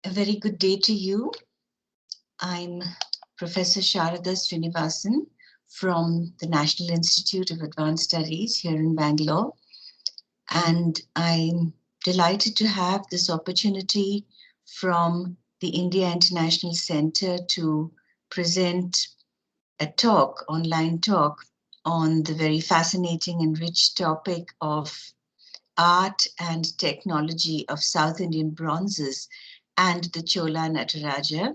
A very good day to you. I'm Professor Sharada Srinivasan from the National Institute of Advanced Studies here in Bangalore. And I'm delighted to have this opportunity from the India International Center to present a talk, online talk, on the very fascinating and rich topic of art and technology of South Indian bronzes and the Chola Nataraja.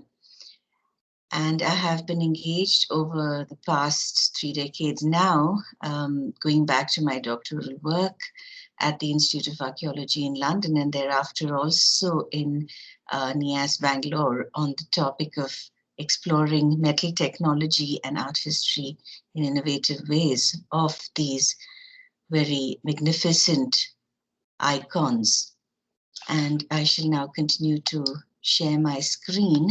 And I have been engaged over the past 3 decades now, going back to my doctoral work at the Institute of Archaeology in London, and thereafter also in NIAS Bangalore, on the topic of exploring metal technology and art history in innovative ways of these very magnificent icons. And I shall now continue to share my screen.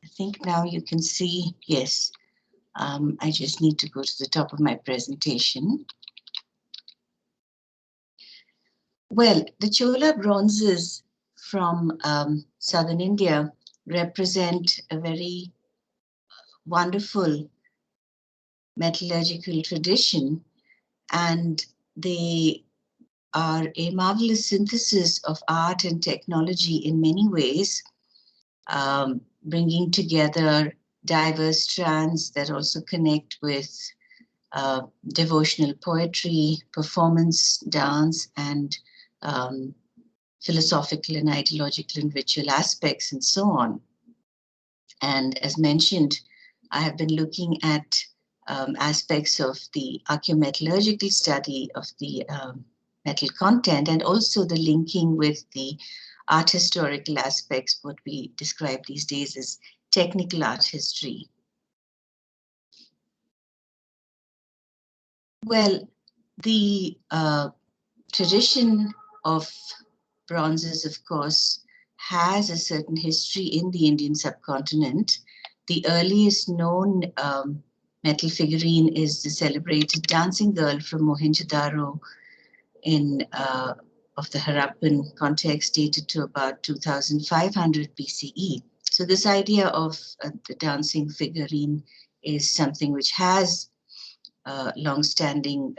I think now you can see, yes, I just need to go to the top of my presentation. Well, the Chola bronzes from southern India represent a very wonderful metallurgical tradition, and they are a marvelous synthesis of art and technology in many ways, bringing together diverse strands that also connect with devotional poetry, performance, dance, and philosophical and ideological and ritual aspects, and so on. And as mentioned, I have been looking at aspects of the archaeometallurgical study of the metal content, and also the linking with the art historical aspects, what we describe these days as technical art history. Well, the tradition of bronzes, of course, has a certain history in the Indian subcontinent. The earliest known metal figurine is the celebrated dancing girl from Mohenjo-daro in of the Harappan context, dated to about 2500 BCE. So this idea of the dancing figurine is something which has long-standing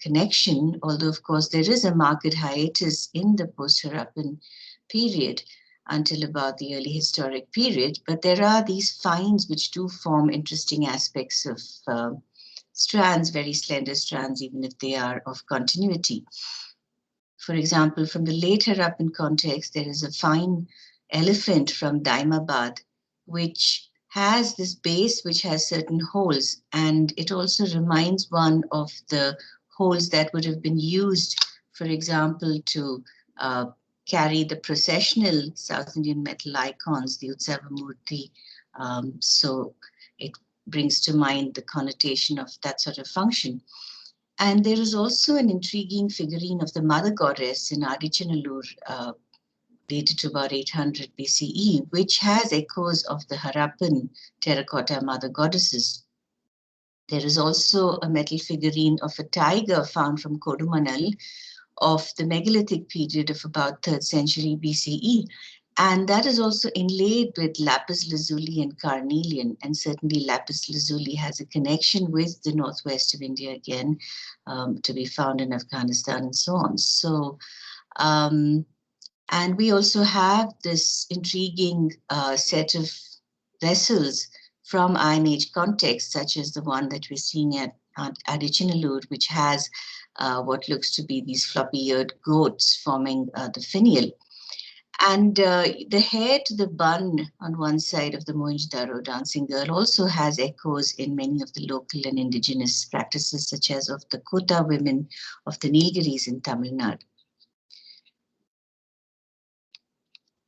connection, although of course there is a marked hiatus in the post-Harappan period until about the early historic period, but there are these finds which do form interesting aspects of strands, very slender strands, even if they are of continuity. For example, from the late Harappan context, there is a fine elephant from Daimabad, which has this base which has certain holes, and it also reminds one of the holes that would have been used, for example, to carry the processional South Indian metal icons, the Utsavamurti. So it brings to mind the connotation of that sort of function. And there is also an intriguing figurine of the Mother Goddess in Adichanallur, dated to about 800 BCE, which has echoes of the Harappan terracotta mother goddesses. There is also a metal figurine of a tiger found from Kodumanal of the megalithic period of about 3rd century BCE. And that is also inlaid with lapis lazuli and carnelian. And certainly lapis lazuli has a connection with the northwest of India again, to be found in Afghanistan and so on. So, and we also have this intriguing set of vessels from Iron Age context, such as the one that we're seeing at Adichanallur, which has what looks to be these floppy-eared goats forming the finial. And the hair to the bun on one side of the Mohenjo-daro dancing girl also has echoes in many of the local and indigenous practices, such as of the Kota women of the Nilgiris in Tamil Nadu.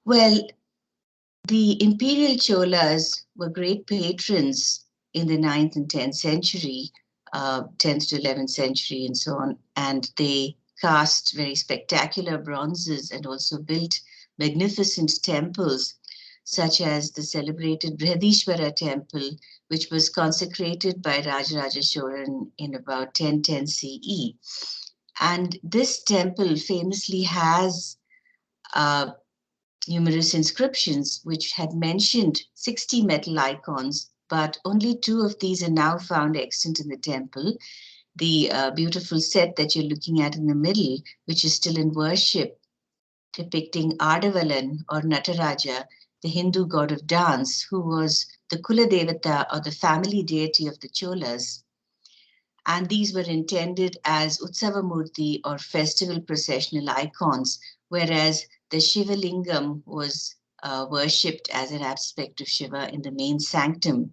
Well, the imperial Cholas were great patrons in the 9th and 10th century, 10th to 11th century and so on. And they cast very spectacular bronzes and also built magnificent temples, such as the celebrated Brihadishvara temple, which was consecrated by Rajaraja Chola in about 1010 CE. And this temple famously has numerous inscriptions which had mentioned 60 metal icons, but only 2 of these are now found extant in the temple. The beautiful set that you're looking at in the middle, which is still in worship, depicting Adavalan or Nataraja, the Hindu god of dance, who was the Kula Devata or the family deity of the Cholas. And these were intended as Utsavamurti or festival processional icons, whereas the Shiva Lingam was worshipped as an aspect of Shiva in the main sanctum.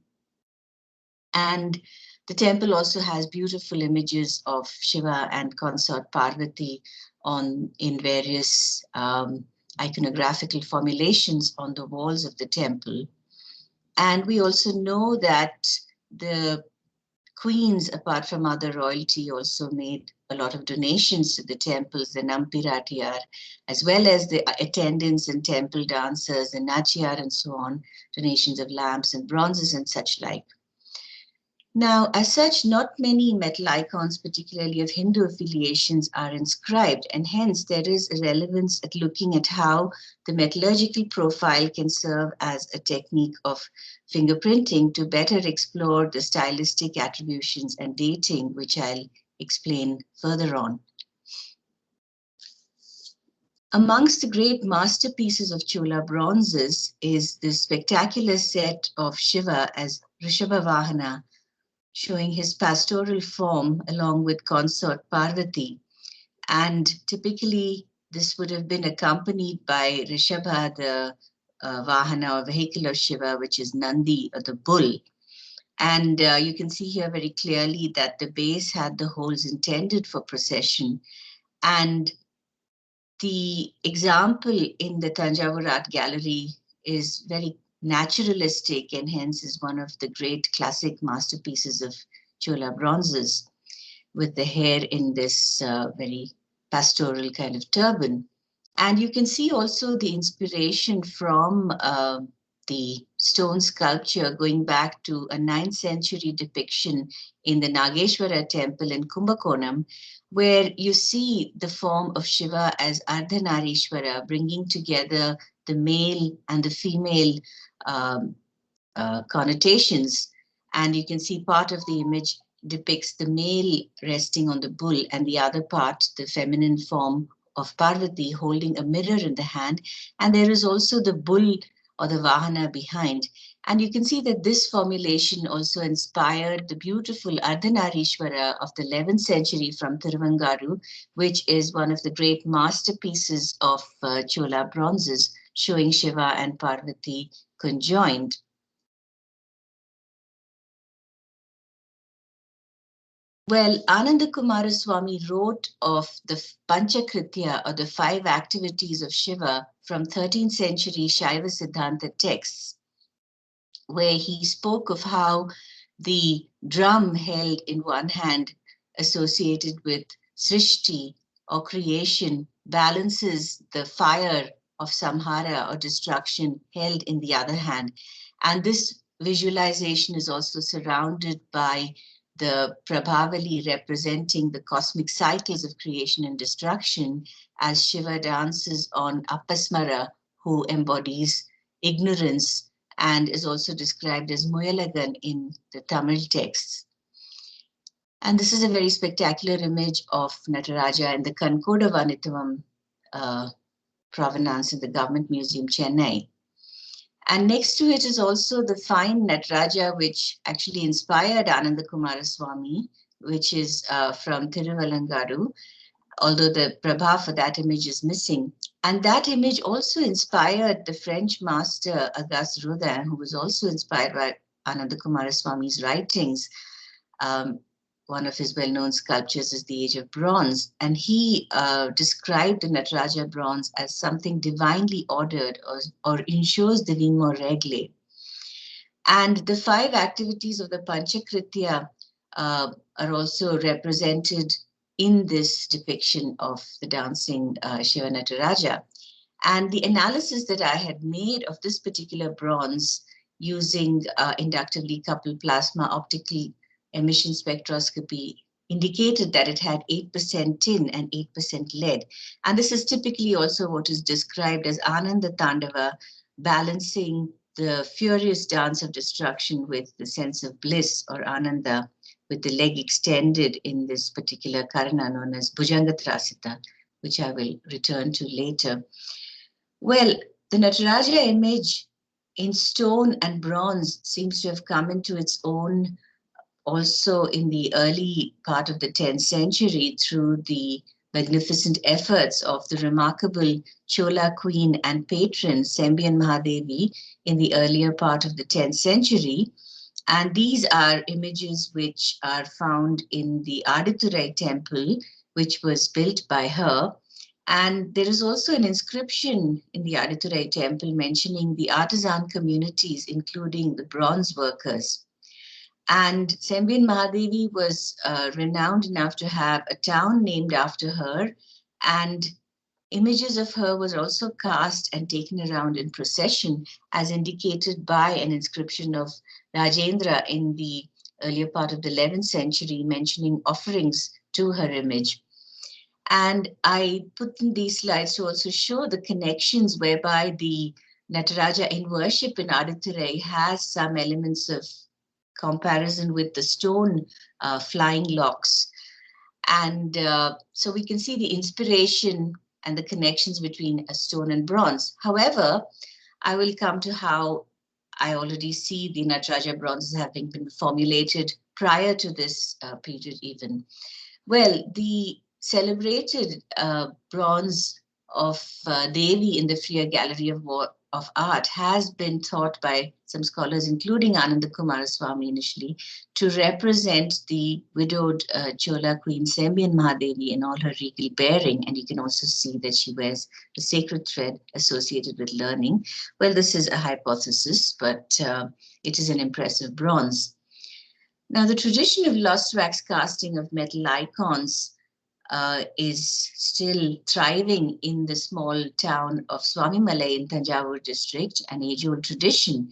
And the temple also has beautiful images of Shiva and consort Parvati in various iconographical formulations on the walls of the temple. And we also know that the queens, apart from other royalty, also made a lot of donations to the temples, the Nampiratiyar, as well as the attendants and temple dancers, the Nachiyar and so on, donations of lamps and bronzes and such like. Now, as such, not many metal icons, particularly of Hindu affiliations, are inscribed, and hence there is a relevance at looking at how the metallurgical profile can serve as a technique of fingerprinting to better explore the stylistic attributions and dating, which I'll explain further on. Amongst the great masterpieces of Chola bronzes is the spectacular set of Shiva as Rishabhavahana, showing his pastoral form along with consort Parvati. And typically, this would have been accompanied by Rishabha, the Vahana or vehicle of Shiva, which is Nandi or the bull. And you can see here very clearly that the base had the holes intended for procession. And the example in the Tanjavur Art Gallery is very naturalistic and hence is one of the great classic masterpieces of Chola bronzes, with the hair in this very pastoral kind of turban. And you can see also the inspiration from the stone sculpture going back to a 9th century depiction in the Nageshwara temple in Kumbakonam, where you see the form of Shiva as Ardhanarishwara, bringing together the male and the female connotations. And you can see part of the image depicts the male resting on the bull and the other part, the feminine form of Parvati holding a mirror in the hand. And there is also the bull or the Vahana behind. And you can see that this formulation also inspired the beautiful Ardhanarishwara of the 11th century from Thiruvangaru, which is one of the great masterpieces of Chola bronzes, showing Shiva and Parvati conjoined. Well, Ananda Kumaraswamy wrote of the Panchakritya or the 5 activities of Shiva from 13th century Shaiva Siddhanta texts, where he spoke of how the drum held in one hand associated with Srishti or creation balances the fire of Samhara or destruction held in the other hand. And this visualization is also surrounded by the Prabhavali representing the cosmic cycles of creation and destruction as Shiva dances on Apasmara, who embodies ignorance and is also described as Muyalagan in the Tamil texts. And this is a very spectacular image of Nataraja in the Kankoda Vanitavam provenance in the Government Museum, Chennai. And next to it is also the fine Nataraja, which actually inspired Ananda Kumaraswamy, which is from Thiruvalangaru, although the Prabha for that image is missing. And that image also inspired the French master Auguste Rodin, who was also inspired by Ananda Kumaraswamy's writings. One of his well-known sculptures is the Age of Bronze, and he described the Nataraja bronze as something divinely ordered or ensures divino regle. And the 5 activities of the Panchakritya are also represented in this depiction of the dancing Shiva Nataraja. And the analysis that I had made of this particular bronze using inductively coupled plasma optical emission spectroscopy indicated that it had 8% tin and 8% lead. And this is typically also what is described as Ananda Tandava, balancing the furious dance of destruction with the sense of bliss or Ananda, with the leg extended in this particular karana known as Bhujangatrasita, which I will return to later. Well, the Nataraja image in stone and bronze seems to have come into its own also in the early part of the 10th century through the magnificent efforts of the remarkable Chola queen and patron Sembian Mahadevi in the earlier part of the 10th century. And these are images which are found in the Adithurai temple, which was built by her. And there is also an inscription in the Adithurai temple mentioning the artisan communities, including the bronze workers. And Sembian Mahadevi was renowned enough to have a town named after her, and images of her was also cast and taken around in procession, as indicated by an inscription of Rajendra in the earlier part of the 11th century, mentioning offerings to her image. And I put in these slides to also show the connections whereby the Nataraja in worship in Adithurai has some elements of comparison with the stone flying locks. And so we can see the inspiration and the connections between a stone and bronze. However, I will come to how I already see the Nataraja bronzes having been formulated prior to this period even. Well, the celebrated bronze of Devi in the Freer Gallery of Art has been thought by some scholars, including Ananda Kumaraswamy initially, to represent the widowed Chola Queen Sembian Mahadevi in all her regal bearing. And you can also see that she wears the sacred thread associated with learning. Well, this is a hypothesis, but it is an impressive bronze. Now, the tradition of lost wax casting of metal icons is still thriving in the small town of Swamimalai in Tanjavur district, an age-old tradition.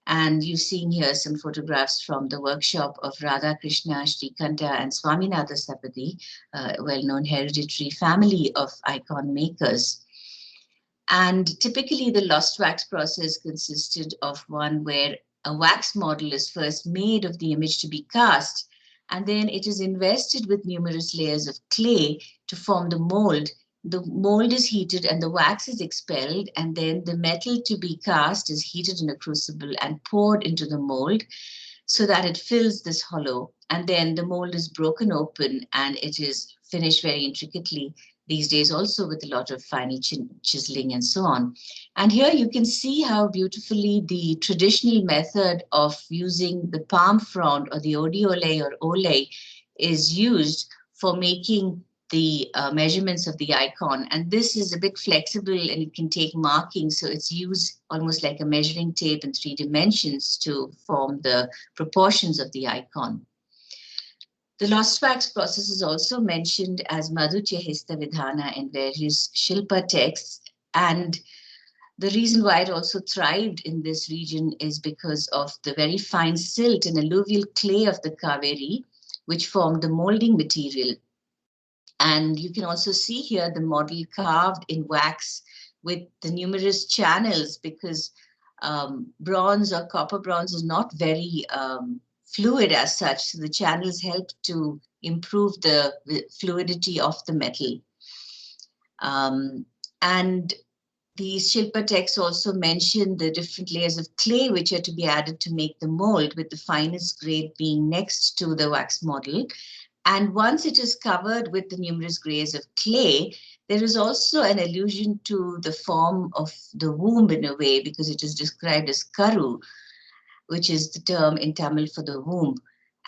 And you're seeing here some photographs from the workshop of Radha Krishna, Shrikanta, and Swaminatha Sapati, a well-known hereditary family of icon makers. And typically the lost wax process consisted of one where a wax model is first made of the image to be cast, and then it is invested with numerous layers of clay to form the mold. The mold is heated and the wax is expelled, and then the metal to be cast is heated in a crucible and poured into the mold so that it fills this hollow. And then the mold is broken open and it is finished very intricately, these days also with a lot of final chiseling and so on. And here you can see how beautifully the traditional method of using the palm frond or the odiole or ole is used for making the measurements of the icon. And this is a bit flexible and it can take markings. So it's used almost like a measuring tape in 3 dimensions to form the proportions of the icon. The lost wax process is also mentioned as Madhutyahista Vidhana in various Shilpa texts. And the reason why it also thrived in this region is because of the very fine silt and alluvial clay of the Kaveri, which formed the molding material. And you can also see here the model carved in wax with the numerous channels, because bronze or copper bronze is not very fluid as such. So the channels help to improve the fluidity of the metal. And these Shilpa texts also mention the different layers of clay which are to be added to make the mold, with the finest grade being next to the wax model. And once it is covered with the numerous grades of clay, there is also an allusion to the form of the womb in a way, because it is described as karu, which is the term in Tamil for the womb.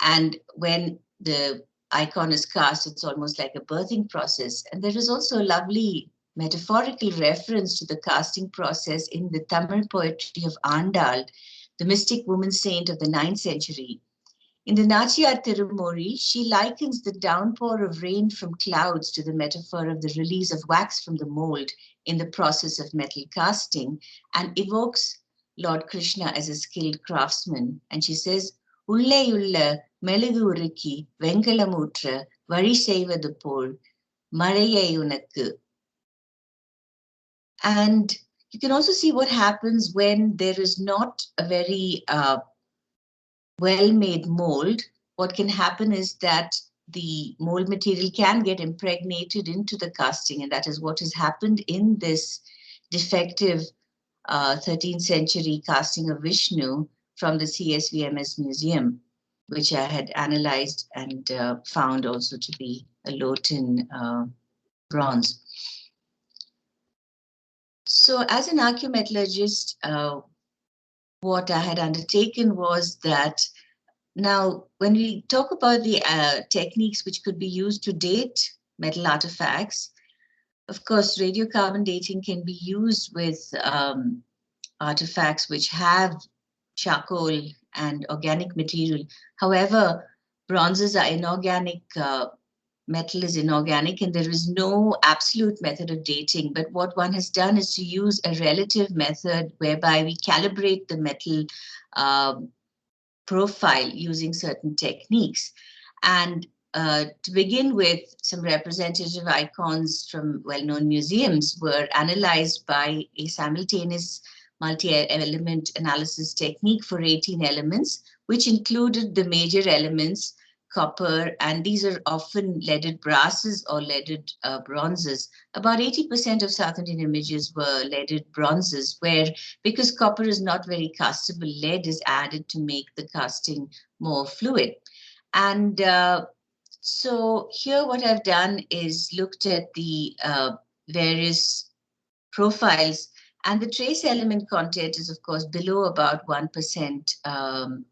And when the icon is cast, it's almost like a birthing process. And there is also a lovely metaphorical reference to the casting process in the Tamil poetry of Andal, the mystic woman saint of the 9th century. In the Nachiyar Tirumori, she likens the downpour of rain from clouds to the metaphor of the release of wax from the mold in the process of metal casting, and evokes Lord Krishna as a skilled craftsman. And she says, Ulle மெழுகு உருக்கி வெங்கலமூற்ற வழி செய்வது போல் மழையை உனக்கு. And you can also see what happens when there is not a very well-made mold. What can happen is that the mold material can get impregnated into the casting, and that is what has happened in this defective 13th century casting of Vishnu from the CSVMS Museum, which I had analyzed and found also to be a Lotan bronze. So as an archaeometallurgist, what I had undertaken was that now when we talk about the techniques which could be used to date metal artifacts, of course, radiocarbon dating can be used with artifacts which have charcoal and organic material. However, bronzes are inorganic, metal is inorganic, and there is no absolute method of dating. But what one has done is to use a relative method whereby we calibrate the metal profile using certain techniques. And to begin with, some representative icons from well-known museums were analyzed by a simultaneous multi-element analysis technique for 18 elements, which included the major elements, copper, and these are often leaded brasses or leaded bronzes. About 80% of South Indian images were leaded bronzes, where because copper is not very castable, lead is added to make the casting more fluid. And so here what I've done is looked at the various profiles, and the trace element content is of course below about 1%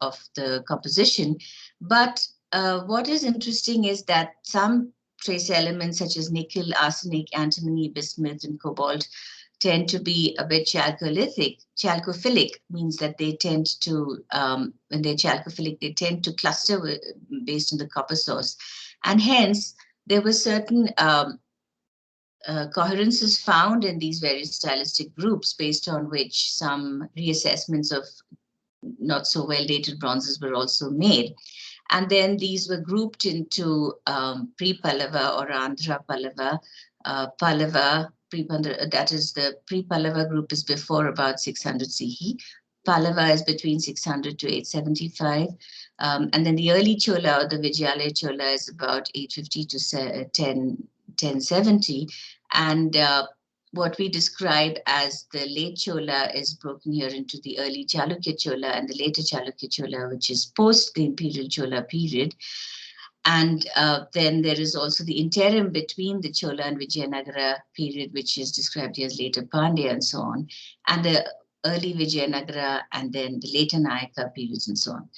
of the composition. But what is interesting is that some trace elements such as nickel, arsenic, antimony, bismuth, and cobalt tend to be a bit chalcolithic. Chalcophilic means that they tend to, when they're chalcophilic, they tend to cluster based on the copper source. And hence, there were certain coherences found in these various stylistic groups based on which some reassessments of not so well dated bronzes were also made. And then these were grouped into pre-Pallava or Andhra Pallava. Pallava, that is the pre-Pallava group is before about 600 CE. Pallava is between 600 to 875. And then the early Chola or the Vijayalaya Chola is about 850 to 1070. And what we describe as the late Chola is broken here into the early Chalukya Chola and the later Chalukya Chola, which is post the Imperial Chola period. And then there is also the interim between the Chola and Vijayanagara period, which is described here as later Pandya and so on, and the early Vijayanagara and then the later Nayaka periods and so on.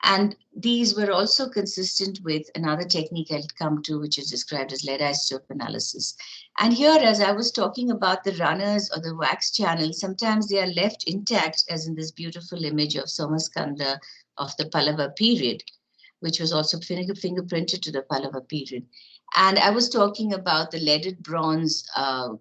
And these were also consistent with another technique I'll come to, which is described as lead isotope analysis. And here, as I was talking about the runners or the wax channels, sometimes they are left intact, as in this beautiful image of Somaskanda of the Pallava period, which was also fingerprinted to the Pallava period. And I was talking about the leaded bronze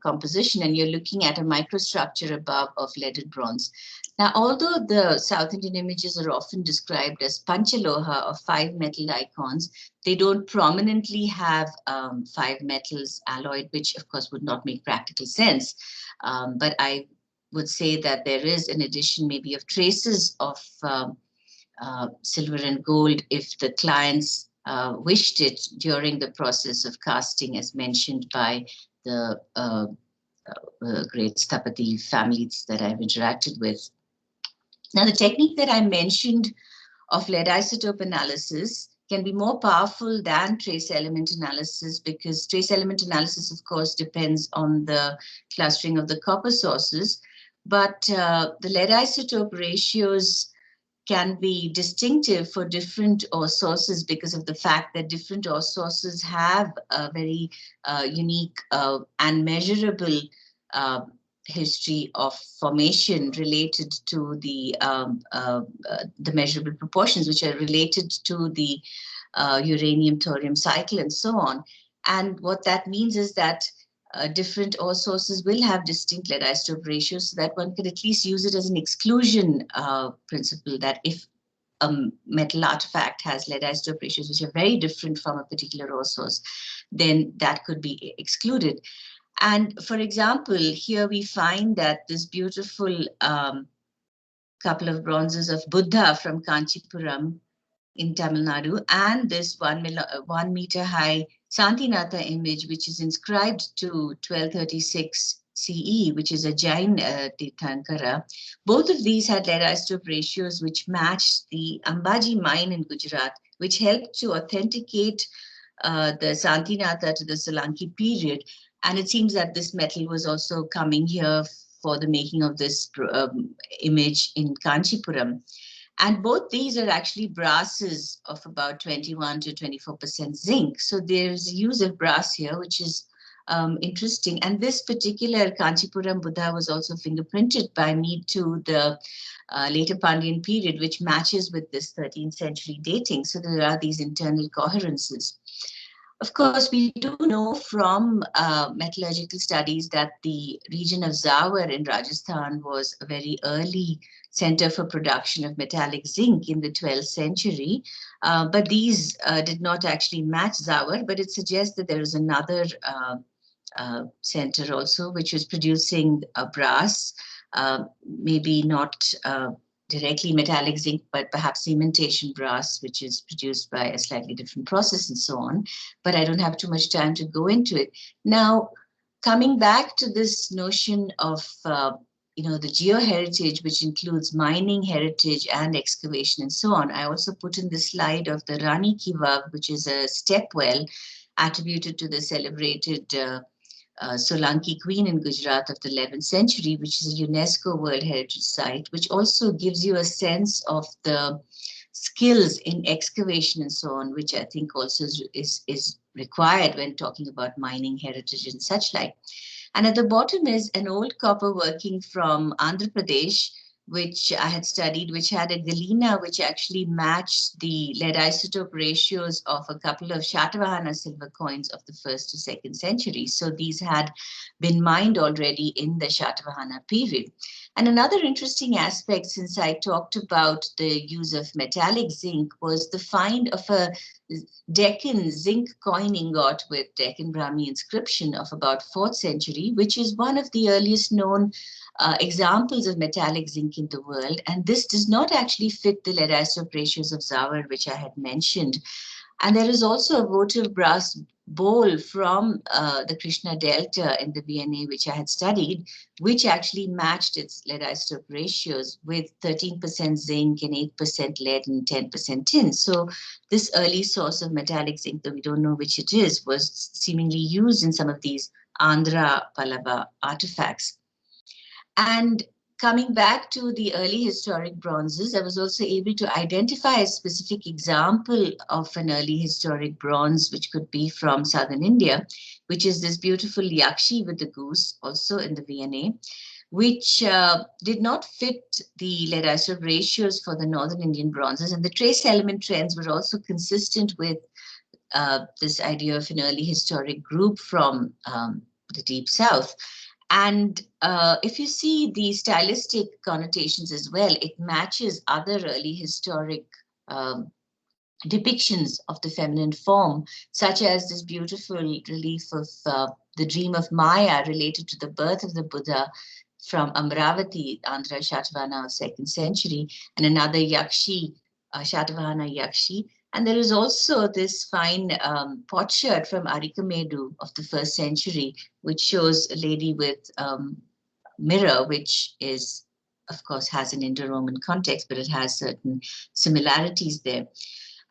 composition, and you're looking at a microstructure above of leaded bronze. Now, although the South Indian images are often described as Panchaloha or 5 metal icons, they don't prominently have 5 metals alloyed, which of course would not make practical sense. But I would say that there is an addition maybe of traces of silver and gold if the clients wished it during the process of casting, as mentioned by the great Sthapati families that I've interacted with. Now, the technique that I mentioned of lead isotope analysis can be more powerful than trace element analysis, because trace element analysis, of course, depends on the clustering of the copper sources. But the lead isotope ratios can be distinctive for different ore sources because of the fact that different ore sources have a very unique and measurable history of formation related to the measurable proportions, which are related to the uranium-thorium cycle and so on. And what that means is that different ore sources will have distinct lead-isotope ratios, so that one could at least use it as an exclusion principle, that if a metal artifact has lead-isotope ratios which are very different from a particular ore source, then that could be excluded. And for example, here we find that this beautiful couple of bronzes of Buddha from Kanchipuram in Tamil Nadu, and this 1 meter high Santinatha image, which is inscribed to 1236 CE, which is a Jain Tirthankara. Both of these had lead-isotope ratios which matched the Ambaji mine in Gujarat, which helped to authenticate the Santinatha to the Solanki period. And it seems that this metal was also coming here for the making of this image in Kanchipuram. And both these are actually brasses of about 21 to 24% zinc. So there's use of brass here, which is interesting. And this particular Kanchipuram Buddha was also fingerprinted by me to the later Pandyan period, which matches with this 13th century dating. So there are these internal coherences. Of course, we do know from metallurgical studies that the region of Zawar in Rajasthan was a very early center for production of metallic zinc in the 12th century. But these did not actually match Zawar, but it suggests that there is another center also which was producing brass, maybe not directly metallic zinc, but perhaps cementation brass, which is produced by a slightly different process and so on. But I don't have too much time to go into it. Now, coming back to this notion of the geoheritage, which includes mining heritage and excavation and so on, I also put in the slide of the Rani Kiwa, which is a step well attributed to the celebrated Solanki queen in Gujarat of the 11th century, which is a UNESCO World Heritage Site, which also gives you a sense of the skills in excavation and so on, which I think also is required when talking about mining heritage and such like. And at the bottom is an old copper working from Andhra Pradesh, which I had studied, which had a galena which actually matched the lead isotope ratios of a couple of Shatavahana silver coins of the 1st to 2nd century. So these had been mined already in the Shatavahana period. And another interesting aspect, since I talked about the use of metallic zinc, was the find of a Deccan zinc coin ingot with Deccan Brahmi inscription of about 4th century, which is one of the earliest known examples of metallic zinc in the world. And this does not actually fit the lead isotope ratios of Zawar, which I had mentioned. And there is also a votive brass bowl from the Krishna Delta in the VNA, which I had studied, which actually matched its lead isotope ratios with 13% zinc and 8% lead and 10% tin. So this early source of metallic zinc, though we don't know which it is, was seemingly used in some of these Andhra Pallava artifacts. And coming back to the early historic bronzes, I was also able to identify a specific example of an early historic bronze, which could be from southern India, which is this beautiful yakshi with the goose, also in the VNA, which did not fit the lead isotope ratios for the northern Indian bronzes. And the trace element trends were also consistent with this idea of an early historic group from the deep south. And if you see the stylistic connotations as well, it matches other early historic depictions of the feminine form, such as this beautiful relief of the dream of Maya related to the birth of the Buddha from Amravati, Andhra Shatavahana of 2nd century, and another Yakshi, Shatavahana Yakshi. And there is also this fine potsherd from Arikamedu of the 1st century, which shows a lady with mirror, which is, of course, has an Indo-Roman context, but it has certain similarities there.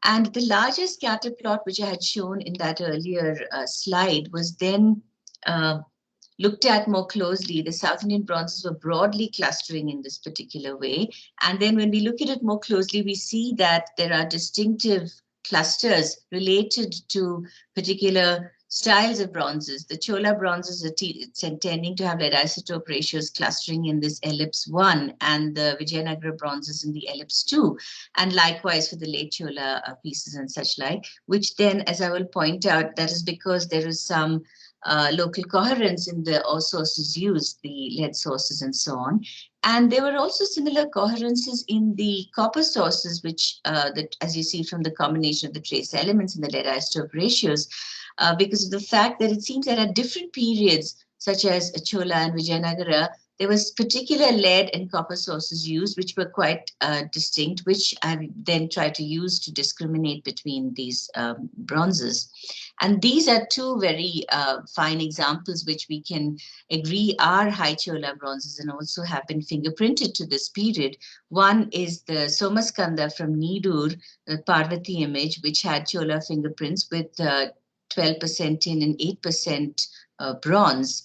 And the larger scatter plot, which I had shown in that earlier slide, was then looked at more closely. The South Indian bronzes were broadly clustering in this particular way. And then when we look at it more closely, we see that there are distinctive clusters related to particular styles of bronzes. The Chola bronzes are tending to have lead isotope ratios clustering in this ellipse 1, and the Vijayanagara bronzes in the ellipse 2, and likewise for the late Chola pieces and such like, which then, as I will point out, that is because there is some local coherence in the ore sources used, the lead sources and so on. And there were also similar coherences in the copper sources, which, as you see from the combination of the trace elements and the lead isotope ratios, because of the fact that it seems that at different periods, such as Chola and Vijayanagara, there was particular lead and copper sources used, which were quite distinct, which I then tried to use to discriminate between these bronzes. And these are two very fine examples which we can agree are high Chola bronzes and also have been fingerprinted to this period. One is the Somaskanda from Nidur, the Parvati image, which had Chola fingerprints with 12% tin and 8% bronze.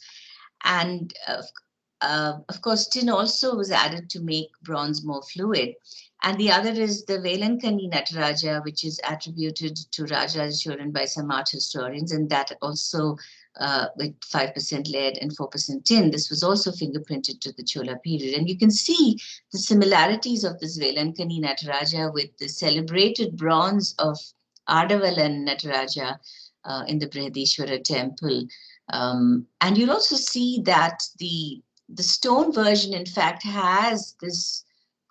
And of course, tin also was added to make bronze more fluid. And the other is the Valencia Nataraja, which is attributed to Rajaraja Cholan by some art historians, and that also with 5% lead and 4% tin. This was also fingerprinted to the Chola period. And you can see the similarities of this Valencia Nataraja with the celebrated bronze of Ardavalan Nataraja in the Brihadishwara temple. And you'll also see that the stone version, in fact, has this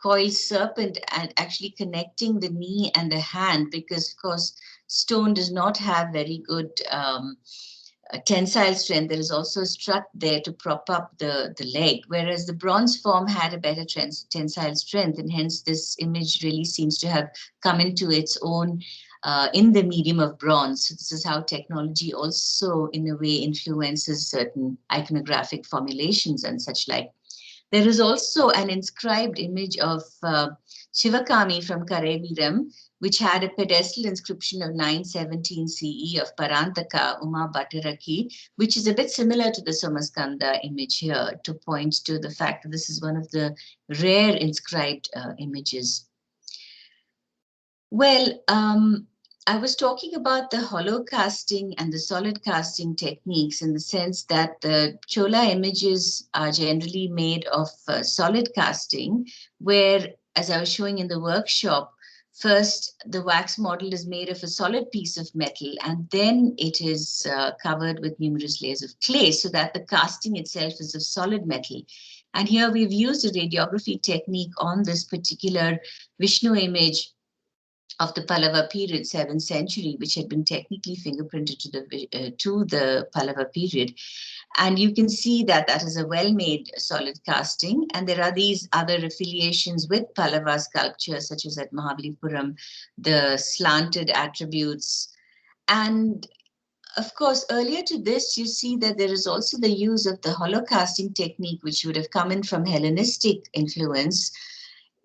coiled serpent and actually connecting the knee and the hand, because, of course, stone does not have very good tensile strength. There is also a strut there to prop up the leg, whereas the bronze form had a better tensile strength, and hence this image really seems to have come into its own in the medium of bronze. So this is how technology also, in a way, influences certain iconographic formulations and such like. There is also an inscribed image of Shivakami from Kareviram, which had a pedestal inscription of 917 CE of Parantaka Uma Bhattaraki, which is a bit similar to the Somaskanda image here, to point to the fact that this is one of the rare inscribed images. Well, I was talking about the hollow casting and the solid casting techniques, in the sense that the Chola images are generally made of solid casting, where, as I was showing in the workshop, first the wax model is made of a solid piece of metal, and then it is covered with numerous layers of clay, so that the casting itself is of solid metal. And here we've used a radiography technique on this particular Vishnu image of the Pallava period, 7th century, which had been technically fingerprinted to the Pallava period. And you can see that that is a well-made solid casting. And there are these other affiliations with Pallava sculpture, such as at Mahabalipuram, the slanted attributes. And of course, earlier to this, you see that there is also the use of the hollow casting technique, which would have come in from Hellenistic influence.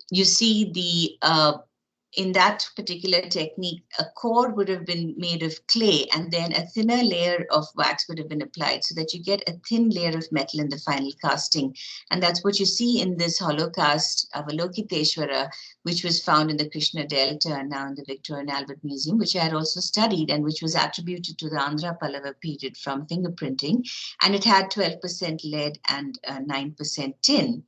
You see in that particular technique, a core would have been made of clay, and then a thinner layer of wax would have been applied, so that you get a thin layer of metal in the final casting. And that's what you see in this hollow cast Avalokiteshvara, which was found in the Krishna Delta and now in the Victoria and Albert Museum, which I had also studied, and which was attributed to the Andhra Pallava period from fingerprinting. And it had 12% lead and 9% tin.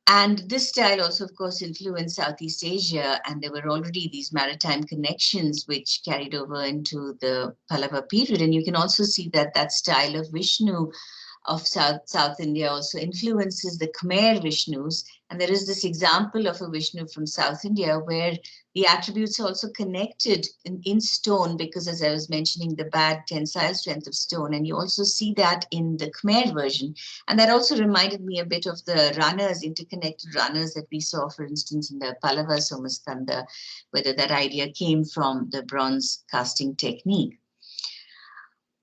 And this style also, of course, influenced Southeast Asia, and there were already these maritime connections which carried over into the Pallava period. And you can also see that that style of Vishnu of South India also influences the Khmer Vishnus. And there is this example of a Vishnu from South India where the attributes are also connected in stone, because, as I was mentioning, the bad tensile strength of stone. And you also see that in the Khmer version. And that also reminded me a bit of the runners, interconnected runners that we saw, for instance, in the Pallava Somaskanda, whether that idea came from the bronze casting technique.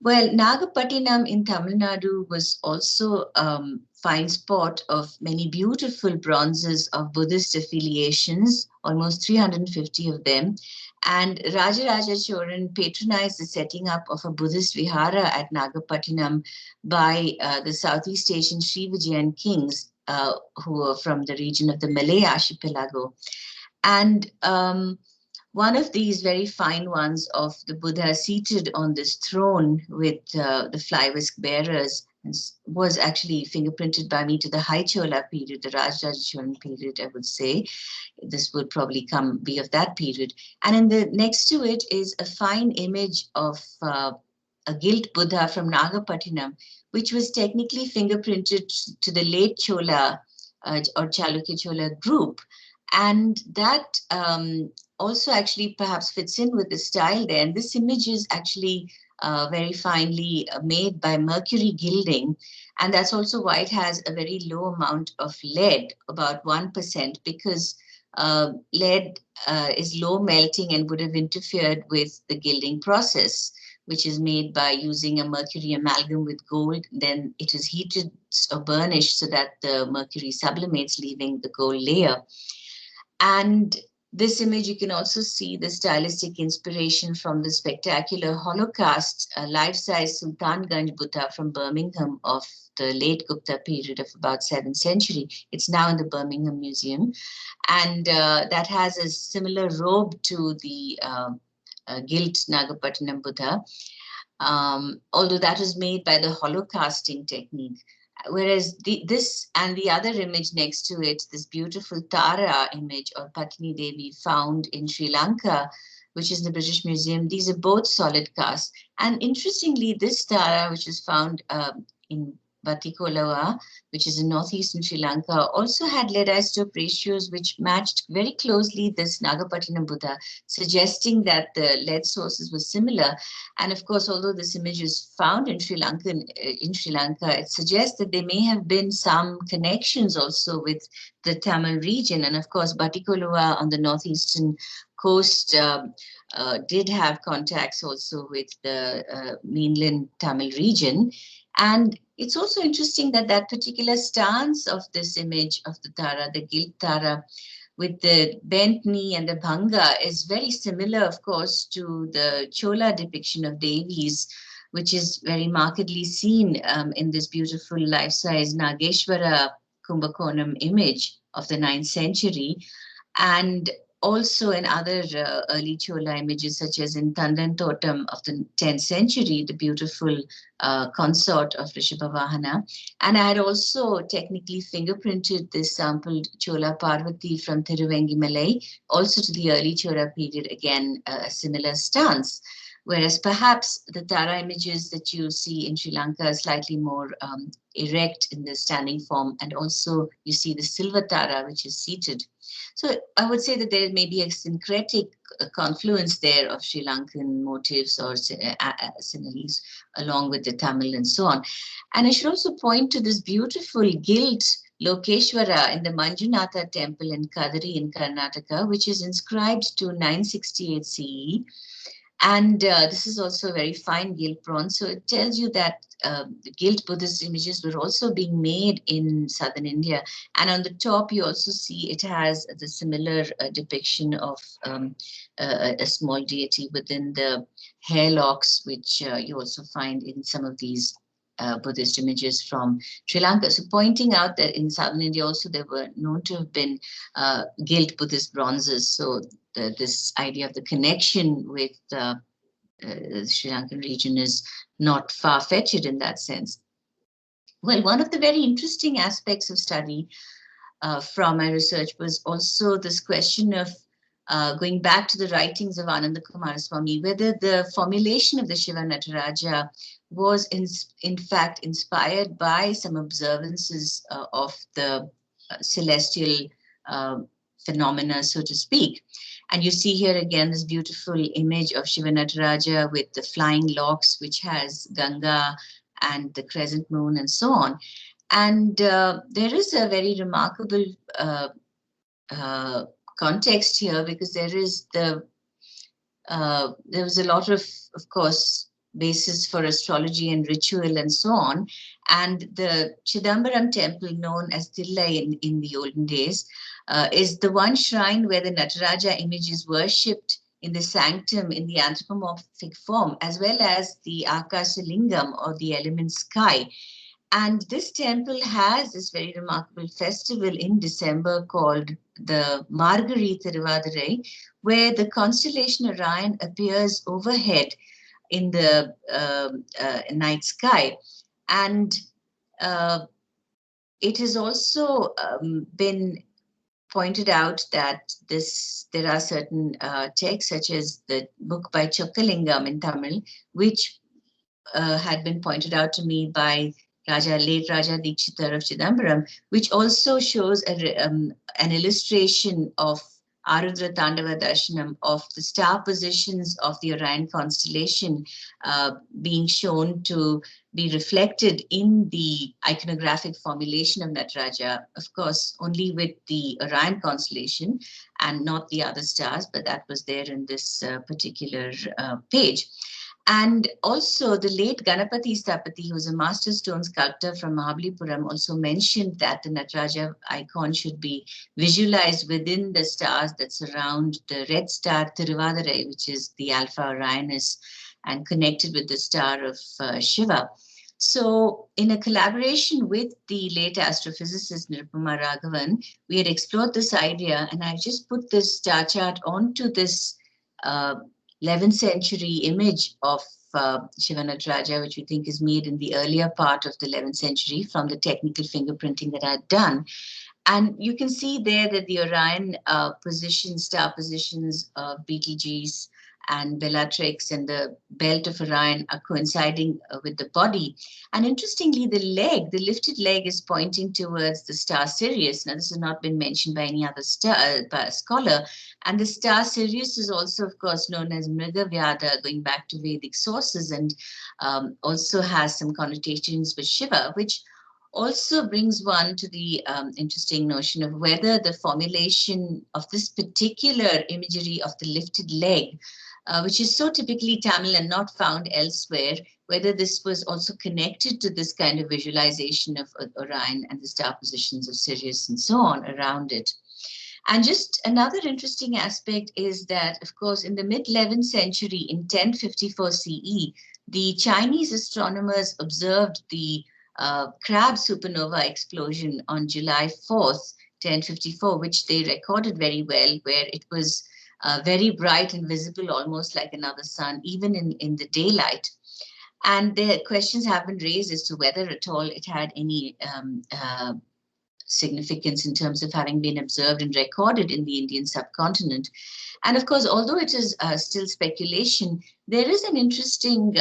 Well, Nagapattinam in Tamil Nadu was also a fine spot of many beautiful bronzes of Buddhist affiliations, almost 350 of them. And Rajaraja Cholan patronized the setting up of a Buddhist vihara at Nagapattinam by the Southeast Asian Srivijayan kings who were from the region of the Malay archipelago. And One of these very fine ones of the Buddha seated on this throne with the fly whisk bearers was actually fingerprinted by me to the High Chola period, the Rajaraja period, I would say. This would probably be of that period. And in the next to it is a fine image of a gilt Buddha from Nagapattinam, which was technically fingerprinted to the late Chola or Chalukya Chola group. And that also actually perhaps fits in with the style there. And this image is actually very finely made by mercury gilding. And that's also why it has a very low amount of lead, about 1%, because lead is low melting and would have interfered with the gilding process, which is made by using a mercury amalgam with gold. Then it is heated or burnished so that the mercury sublimates, leaving the gold layer. And this image, you can also see the stylistic inspiration from the spectacular Holocaust life-size Sultanganj Buddha from Birmingham of the late Gupta period of about 7th century. It's now in the Birmingham Museum. And that has a similar robe to the gilt Nagapattinam Buddha, although that was made by the Holocausting technique. Whereas this and the other image next to it, this beautiful Tara image or Patni Devi found in Sri Lanka, which is in the British Museum, these are both solid casts. And interestingly, this Tara, which is found in Batikolawa, which is in northeastern Sri Lanka, also had lead isotope ratios which matched very closely this Nagapattinam Buddha, suggesting that the lead sources were similar. And of course, although this image is found in Sri Lanka, it suggests that there may have been some connections also with the Tamil region. And of course, Batikolawa on the northeastern coast did have contacts also with the mainland Tamil region. And it's also interesting that that particular stance of this image of the Tara, the gilt Tara, with the bent knee and the bhanga is very similar, of course, to the Chola depiction of Devis, which is very markedly seen in this beautiful life-size Nageshwara Kumbakonam image of the 9th century. And also in other early Chola images, such as in Tandantotam of the 10th century, the beautiful consort of Rishabhavahana. And I had also technically fingerprinted this sampled Chola Parvati from Thiruvengimalai, also to the early Chola period, again, a similar stance. Whereas perhaps the Tara images that you see in Sri Lanka are slightly more erect in the standing form. And also you see the silver Tara, which is seated. So I would say that there may be a syncretic confluence there of Sri Lankan motifs or similes along with the Tamil and so on. And I should also point to this beautiful gilt Lokeshwara in the Manjunata Temple in Kadari in Karnataka, which is inscribed to 968 CE. And this is also a very fine gilt bronze. So it tells you that the gilt Buddhist images were also being made in southern India. And on the top, you also see it has the similar depiction of a small deity within the hair locks, which you also find in some of these Buddhist images from Sri Lanka. So pointing out that in southern India also there were known to have been gilt Buddhist bronzes. So this idea of the connection with the Sri Lankan region is not far-fetched in that sense. Well, one of the very interesting aspects of study from my research was also this question of going back to the writings of Ananda Kumaraswamy, whether the formulation of the Shiva Nataraja was in fact inspired by some observances of the celestial phenomena, so to speak. And you see here again this beautiful image of Shiva Nataraja with the flying locks, which has Ganga and the crescent moon and so on. And there is a very remarkable context here, because there is there was a lot of course, basis for astrology and ritual and so on. And the Chidambaram Temple, known as Tillai in the olden days, is the one shrine where the Nataraja image is worshipped in the sanctum in the anthropomorphic form, as well as the Akasa Lingam, or the element sky. And this temple has this very remarkable festival in December called the Margari Tiruvadirai, where the constellation Orion appears overhead in the night sky. And it has also been pointed out that there are certain texts, such as the book by Chokkalingam in Tamil, which had been pointed out to me by late Raja Dikshitar of Chidambaram, which also shows an illustration of Arudra Tandava Darshanam, of the star positions of the Orion constellation being shown to be reflected in the iconographic formulation of Nataraja, of course, only with the Orion constellation and not the other stars, but that was there in this particular page. And also the late Ganapati Stapati, who was a master stone sculptor from Mahabalipuram, also mentioned that the Nataraja icon should be visualized within the stars that surround the red star Tiruvadirai, which is the Alpha Orionis, and connected with the star of Shiva. So in a collaboration with the late astrophysicist Nirupama Raghavan, we had explored this idea, and I just put this star chart onto this 11th century image of Shiva Nataraja, which we think is made in the earlier part of the 11th century from the technical fingerprinting that I'd done. And you can see there that the Orion star positions of Betelgeuse and Bellatrix and the belt of Orion are coinciding with the body. And interestingly, the lifted leg is pointing towards the star Sirius. Now, this has not been mentioned by any other scholar. And the star Sirius is also, of course, known as Mrigavyada, going back to Vedic sources, and also has some connotations with Shiva, which also brings one to the interesting notion of whether the formulation of this particular imagery of the lifted leg, which is so typically Tamil and not found elsewhere, whether this was also connected to this kind of visualization of Orion and the star positions of Sirius and so on around it. And just another interesting aspect is that, of course, in the mid-11th century, in 1054 CE, the Chinese astronomers observed the Crab supernova explosion on July 4th, 1054, which they recorded very well, where it was very bright and visible, almost like another sun, even in the daylight. And the questions have been raised as to whether at all it had any significance in terms of having been observed and recorded in the Indian subcontinent. And of course, although it is still speculation, there is an interesting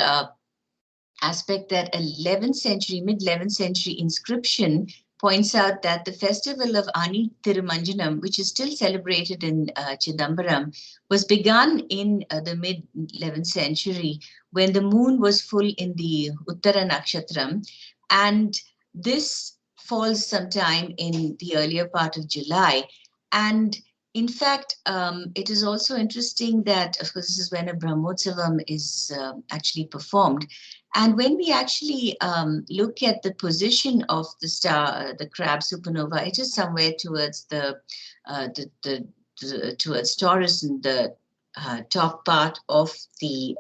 aspect that mid-11th century inscription points out that the festival of Ani Thirumanjanam, which is still celebrated in Chidambaram, was begun in the mid-11th century when the moon was full in the Uttara Nakshatram, and this falls sometime in the earlier part of July. And in fact, it is also interesting that, of course, this is when a Brahmotsavam is actually performed. And when we actually look at the position of the star, the Crab supernova, it is somewhere towards towards Taurus in the top part of the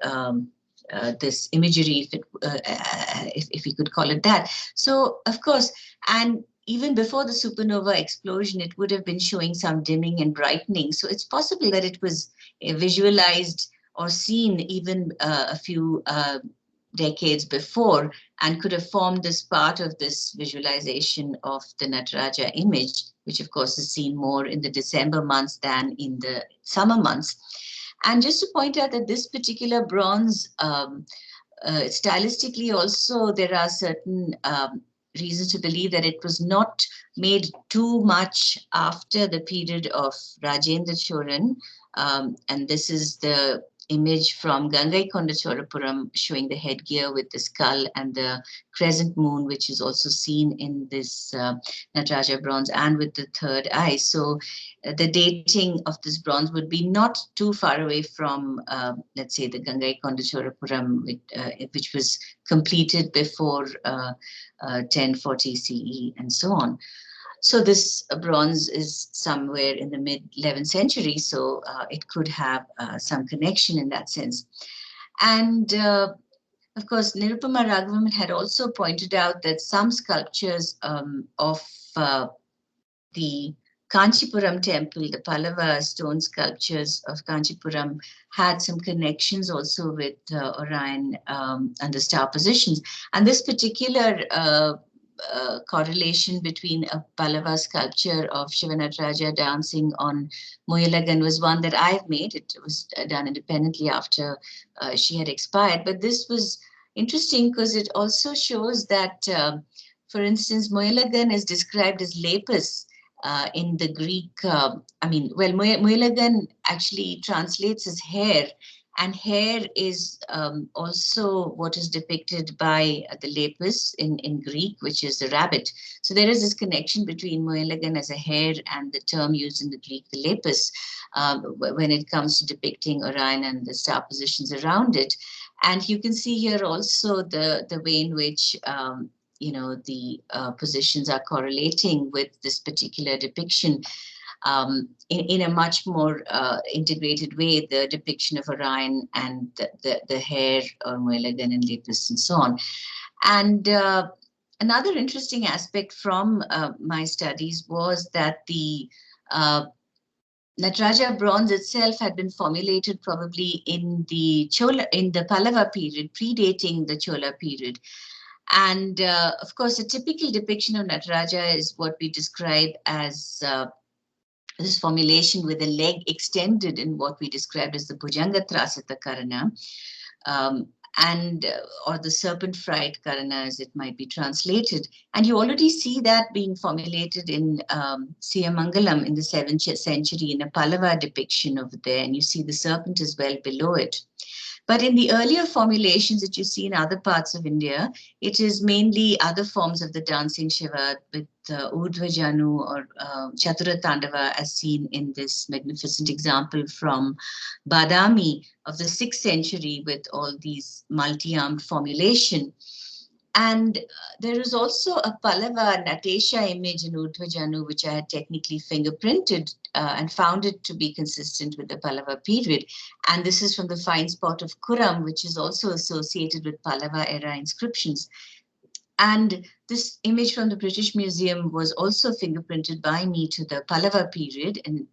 this imagery, if we could call it that. So, of course, and even before the supernova explosion, it would have been showing some dimming and brightening. So it's possible that it was visualized or seen even a few decades before, and could have formed this part of this visualization of the Nataraja image, which of course is seen more in the December months than in the summer months. And just to point out that this particular bronze, stylistically also, there are certain reasons to believe that it was not made too much after the period of Rajendra Cholan. And this is the image from Gangaikonda Cholapuram showing the headgear with the skull and the crescent moon, which is also seen in this Nataraja bronze and with the third eye. So the dating of this bronze would be not too far away from, let's say, the Gangaikonda Cholapuram, which was completed before 1040 CE and so on. So this bronze is somewhere in the mid-11th century, so it could have some connection in that sense. And Of course, Nirupama Raghavan had also pointed out that some sculptures of the Kanchipuram temple, the Pallava stone sculptures of Kanchipuram, had some connections also with Orion and the star positions. And this particular correlation between a Pallava sculpture of Shiva Nataraja dancing on Moyalagan was one that I've made. It was done independently after she had expired. But this was interesting because it also shows that, for instance, Moyalagan is described as lapis in the Greek. Moyalagan actually translates as hair, and hair is also what is depicted by the lapis in Greek, which is the rabbit. So there is this connection between Moyalagan as a hair and the term used in the Greek, the lapis, when it comes to depicting Orion and the star positions around it. And you can see here also the way in which the positions are correlating with this particular depiction in a much more integrated way, the depiction of Orion and the hair or Moyalagan and lapis and so on. And another interesting aspect from my studies was that the Nataraja bronze itself had been formulated probably in the Pallava period, predating the Chola period. And of course, a typical depiction of Nataraja is what we describe as this formulation with the leg extended in what we described as the Bhujanga Trasita Karana, or the serpent fright Karana, as it might be translated. And you already see that being formulated in Siyamangalam in the 7th century in a Pallava depiction over there, and you see the serpent as well below it. But in the earlier formulations that you see in other parts of India, it is mainly other forms of the dancing Shiva with Urdhva or Chatura Tandava, as seen in this magnificent example from Badami of the 6th century with all these multi-armed formulation. And there is also a Pallava Natesha image in Urdhva which I had technically fingerprinted and found it to be consistent with the Pallava period. And this is from the fine spot of Kuram, which is also associated with Pallava era inscriptions. And this image from the British Museum was also fingerprinted by me to the Pallava period. And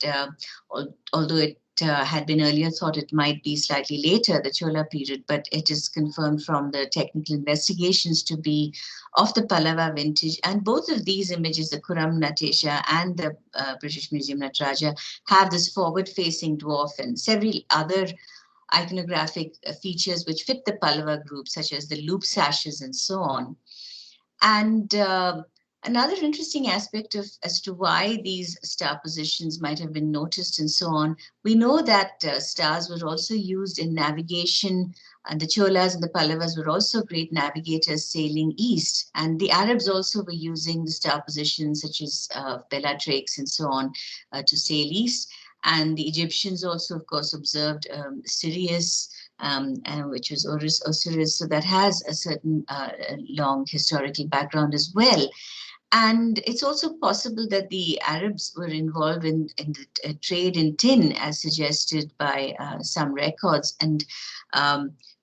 although it had been earlier thought it might be slightly later, the Chola period, but it is confirmed from the technical investigations to be of the Pallava vintage. And both of these images, the Kuram Natesha and the British Museum Nataraja, have this forward-facing dwarf and several other iconographic features which fit the Pallava group, such as the loop sashes and so on. And another interesting aspect as to why these star positions might have been noticed and so on, we know that stars were also used in navigation, and the Cholas and the Pallavas were also great navigators sailing east. And the Arabs also were using the star positions such as Bellatrix and so on to sail east. And the Egyptians also, of course, observed Sirius, which was Osiris, so that has a certain long historical background as well. And it's also possible that the Arabs were involved in the trade in tin, as suggested by some records. And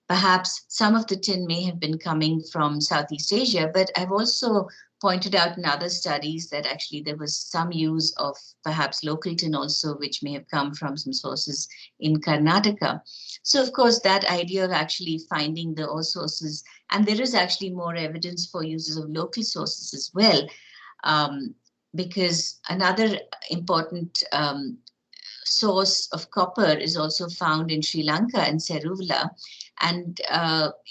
perhaps some of the tin may have been coming from Southeast Asia, but I've also pointed out in other studies that actually there was some use of perhaps local tin also, which may have come from some sources in Karnataka. So, of course, that idea of actually finding the ore sources, and there is actually more evidence for uses of local sources as well, because another important source of copper is also found in Sri Lanka and Seruvla. And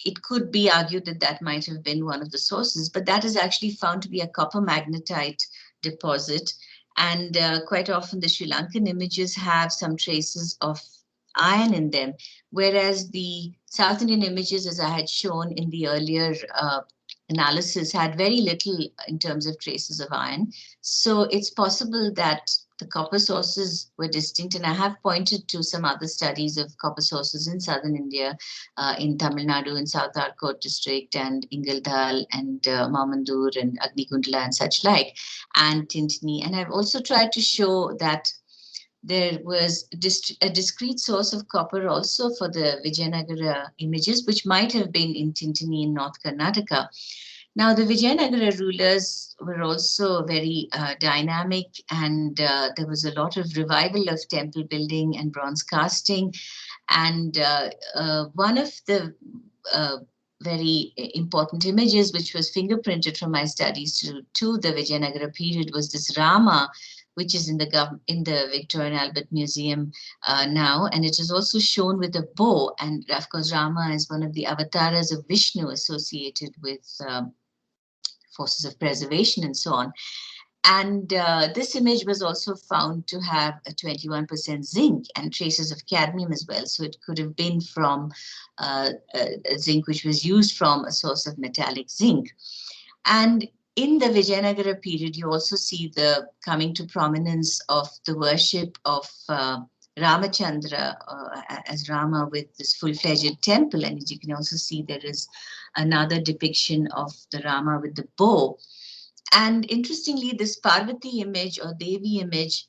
it could be argued that that might have been one of the sources, but that is actually found to be a copper magnetite deposit. And quite often the Sri Lankan images have some traces of iron in them, whereas the South Indian images, as I had shown in the earlier analysis, had very little in terms of traces of iron. So it's possible that the copper sources were distinct, and I have pointed to some other studies of copper sources in southern India, in Tamil Nadu, in South Arcot district, and Ingaldal, and Mamandur, and Agnikundla, and such like, and Tintini. And I've also tried to show that There was a discrete source of copper also for the Vijayanagara images, which might have been in Tintini in North Karnataka. Now, the Vijayanagara rulers were also very dynamic, and there was a lot of revival of temple building and bronze casting. And one of the very important images, which was fingerprinted from my studies to the Vijayanagara period, was this Rama, which is in the Victoria and Albert Museum now, and it is also shown with a bow. And of course, Rama is one of the avatars of Vishnu associated with forces of preservation and so on. And this image was also found to have a 21% zinc and traces of cadmium as well. So it could have been from zinc, which was used from a source of metallic zinc. And in the Vijayanagara period, you also see the coming to prominence of the worship of Ramachandra as Rama with this full-fledged temple. And as you can also see, there is another depiction of the Rama with the bow. And interestingly, this Parvati image or Devi image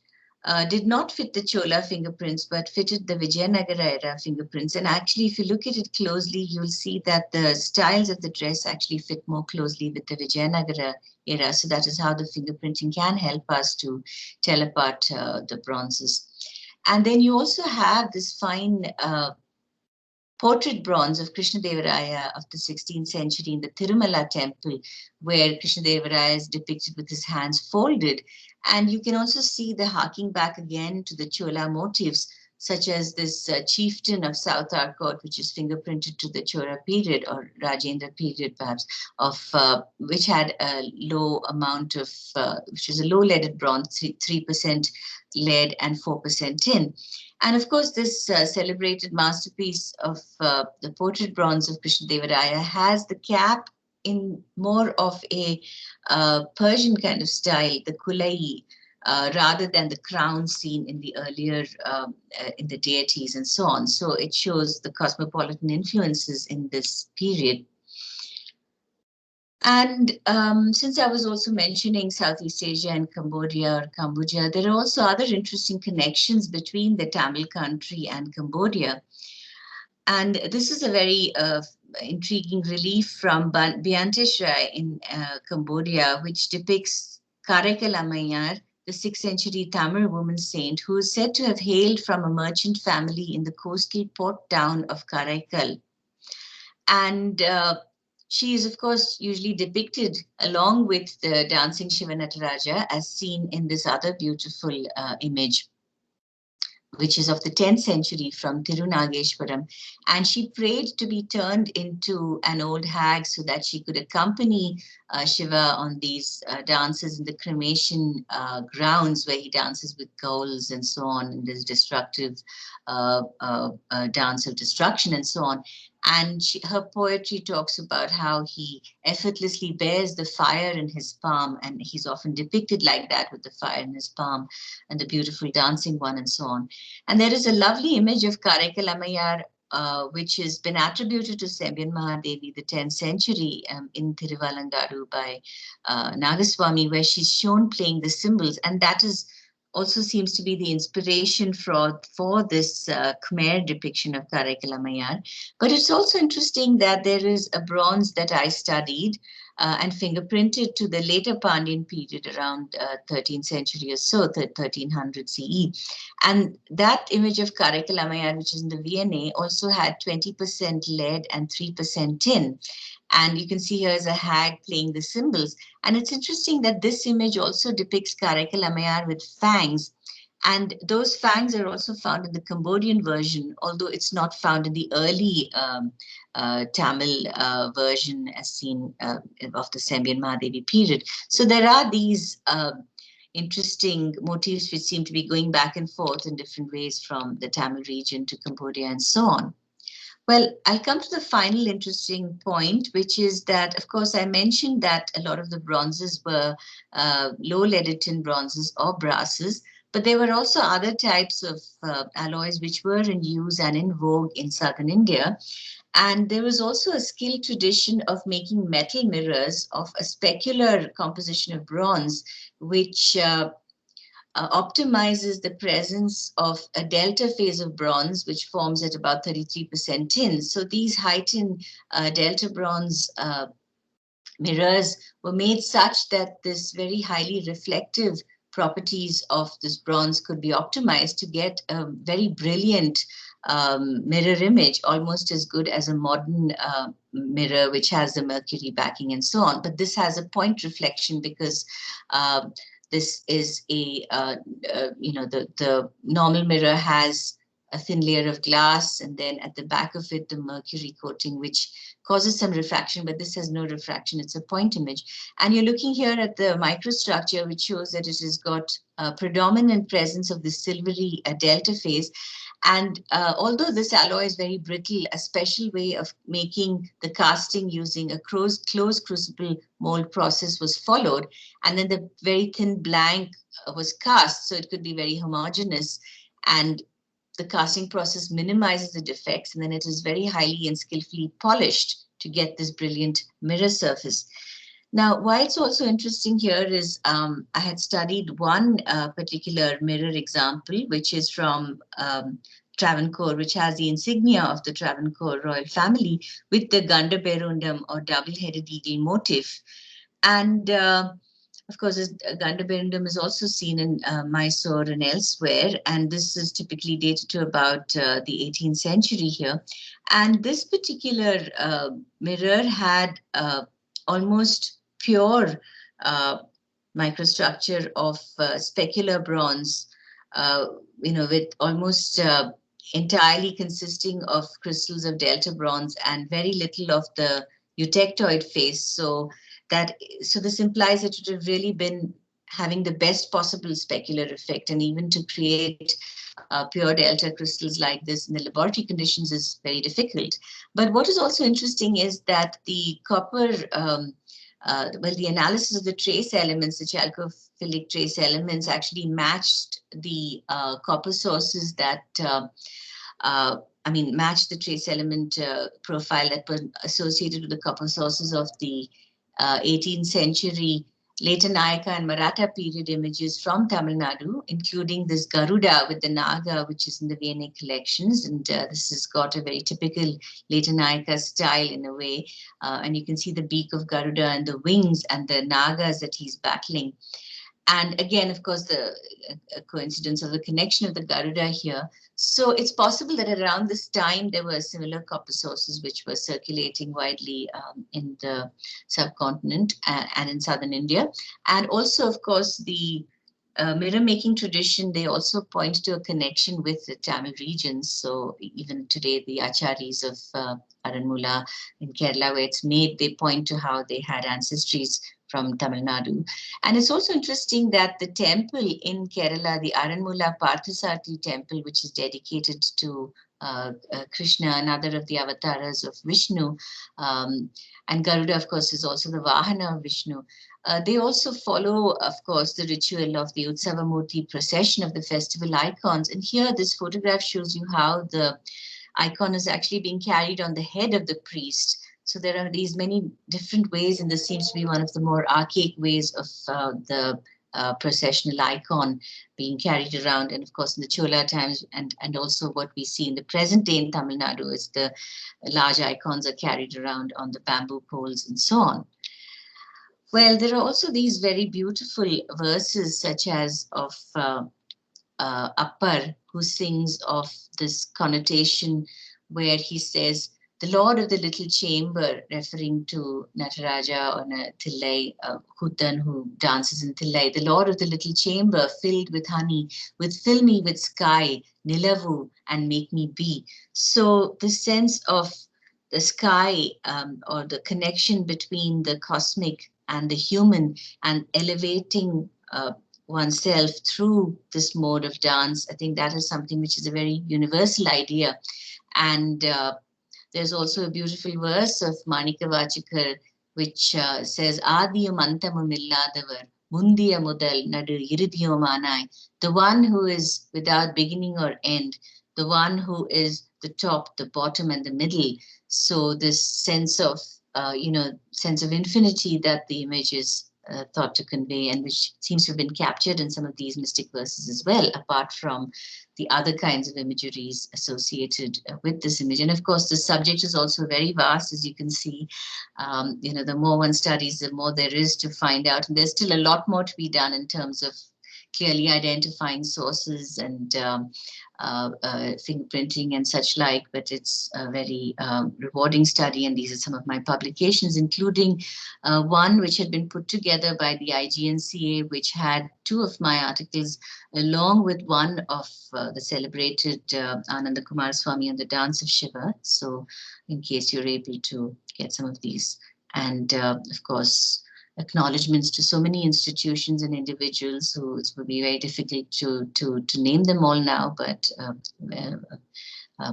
did not fit the Chola fingerprints, but fitted the Vijayanagara era fingerprints. And actually, if you look at it closely, you'll see that the styles of the dress actually fit more closely with the Vijayanagara era. So that is how the fingerprinting can help us to tell apart the bronzes. And then you also have this fine portrait bronze of Krishnadevaraya of the 16th century in the Tirumala temple, where Krishnadevaraya is depicted with his hands folded. And you can also see the harking back again to the Chola motifs, such as this chieftain of South Arcot, which is fingerprinted to the Chola period or Rajendra period, perhaps, of which had a low amount of, which is a low leaded bronze, 3% lead and 4% tin. And of course, this celebrated masterpiece of the portrait bronze of Krishnadevaraya has the cap in more of a Persian kind of style, the kulai, rather than the crown seen in the earlier, in the deities and so on. So it shows the cosmopolitan influences in this period. And since I was also mentioning Southeast Asia and Cambodia, there are also other interesting connections between the Tamil country and Cambodia. And this is a very intriguing relief from Bianteshrai in Cambodia, which depicts Karaikal Ammayar, the 6th century Tamil woman saint, who is said to have hailed from a merchant family in the coastal port town of Karaikal. And she is, of course, usually depicted along with the dancing Shiva Nataraja, as seen in this other beautiful image, which is of the 10th century from Tirunageshwaram. And she prayed to be turned into an old hag so that she could accompany Shiva on these dances in the cremation grounds where he dances with coals and so on, in this destructive dance of destruction and so on. And her poetry talks about how he effortlessly bears the fire in his palm, and he's often depicted like that with the fire in his palm and the beautiful dancing one and so on. And there is a lovely image of Karaikal Ammayar, which has been attributed to Sembian Mahadevi, the 10th century in Thiruvalangadu by Nagaswami, where she's shown playing the cymbals. And that is also seems to be the inspiration for this Khmer depiction of Karaikal Ammayar. But it's also interesting that there is a bronze that I studied and fingerprinted to the later Pandyan period around 13th century or so, 1300 CE. And that image of Karaikal Ammayar, which is in the V&A, also had 20% lead and 3% tin. And you can see here is a hag playing the cymbals. And it's interesting that this image also depicts Karaikal Ammayar with fangs. And those fangs are also found in the Cambodian version, although it's not found in the early Tamil version as seen of the Sembian Mahadevi period. So there are these interesting motifs which seem to be going back and forth in different ways from the Tamil region to Cambodia and so on. Well, I'll come to the final interesting point, which is that, of course, I mentioned that a lot of the bronzes were low-leaded tin bronzes or brasses, but there were also other types of alloys which were in use and in vogue in southern India. And there was also a skilled tradition of making metal mirrors of a specular composition of bronze, which optimizes the presence of a delta phase of bronze, which forms at about 33% tin. So these high-tin delta bronze mirrors were made such that this very highly reflective properties of this bronze could be optimized to get a very brilliant mirror image, almost as good as a modern mirror, which has the mercury backing and so on. But this has a point reflection because this is the normal mirror has a thin layer of glass, and then at the back of it, the mercury coating, which causes some refraction, but this has no refraction. It's a point image. And you're looking here at the microstructure, which shows that it has got a predominant presence of the silvery delta phase. And although this alloy is very brittle, a special way of making the casting using a closed crucible mold process was followed. And then the very thin blank was cast, so it could be very homogeneous. And the casting process minimizes the defects, and then it is very highly and skillfully polished to get this brilliant mirror surface. Now, why it's also interesting here is I had studied one particular mirror example, which is from Travancore, which has the insignia of the Travancore royal family with the Gandaberundam or double-headed eagle motif. And of course, Gandaberundam is also seen in Mysore and elsewhere, and this is typically dated to about the 18th century here. And this particular mirror had almost pure microstructure of specular bronze, with almost entirely consisting of crystals of delta bronze and very little of the eutectoid phase. So this implies that it would have really been having the best possible specular effect, and even to create pure delta crystals like this in the laboratory conditions is very difficult. But what is also interesting is that the copper, the analysis of the trace elements, the chalcophilic trace elements, actually matched the copper sources that matched the trace element profile that were associated with the copper sources of the 18th century later Nayaka and Maratha period images from Tamil Nadu, including this Garuda with the Naga, which is in the V&A collections. And this has got a very typical later Nayaka style in a way. And you can see the beak of Garuda and the wings and the Nagas that he's battling. And again, of course, the coincidence of the connection of the Garuda here. So it's possible that around this time, there were similar copper sources which were circulating widely in the subcontinent and in southern India. And also, of course, the mirror making tradition, they also point to a connection with the Tamil regions. So even today, the acharis of Aranmula in Kerala, where it's made, they point to how they had ancestries from Tamil Nadu. And it's also interesting that the temple in Kerala, the Aranmula Parthasarathi temple, which is dedicated to Krishna, another of the avatars of Vishnu, and Garuda, of course, is also the Vahana of Vishnu. They also follow, of course, the ritual of the Utsavamurti procession of the festival icons. And here, this photograph shows you how the icon is actually being carried on the head of the priest. So there are these many different ways, and this seems to be one of the more archaic ways of the processional icon being carried around. And of course, in the Chola times, and also what we see in the present day in Tamil Nadu is the large icons are carried around on the bamboo poles and so on. Well, there are also these very beautiful verses, such as of Appar, who sings of this connotation where he says, the Lord of the little chamber, referring to Nataraja or Thillai, Hutan who dances in Thillai, the Lord of the little chamber filled with honey, fill me with sky, Nilavu, and make me be. So the sense of the sky or the connection between the cosmic and the human and elevating oneself through this mode of dance, I think that is something which is a very universal idea. And there's also a beautiful verse of Manika Vachikar, which says, Adiyum antamum illadavar, mundiya mudal nadu irudhiyomanai, the one who is without beginning or end, the one who is the top, the bottom, and the middle. So this sense of, sense of infinity that the image is thought to convey, and which seems to have been captured in some of these mystic verses as well, apart from the other kinds of imageries associated with this image. And of course, the subject is also very vast, as you can see. The more one studies, the more there is to find out. And there's still a lot more to be done in terms of clearly identifying sources and fingerprinting and such like, but it's a very rewarding study, and these are some of my publications, including one which had been put together by the IGNCA, which had 2 of my articles, along with one of the celebrated Ananda Kumar Swami on the dance of Shiva. So in case you're able to get some of these. And of course, acknowledgements to so many institutions and individuals who it would be very difficult to name them all now, but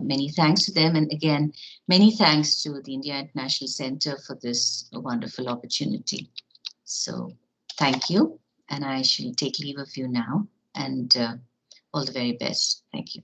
many thanks to them. And again, many thanks to the India International Center for this wonderful opportunity. So thank you, and I shall take leave of you now, and all the very best. Thank you.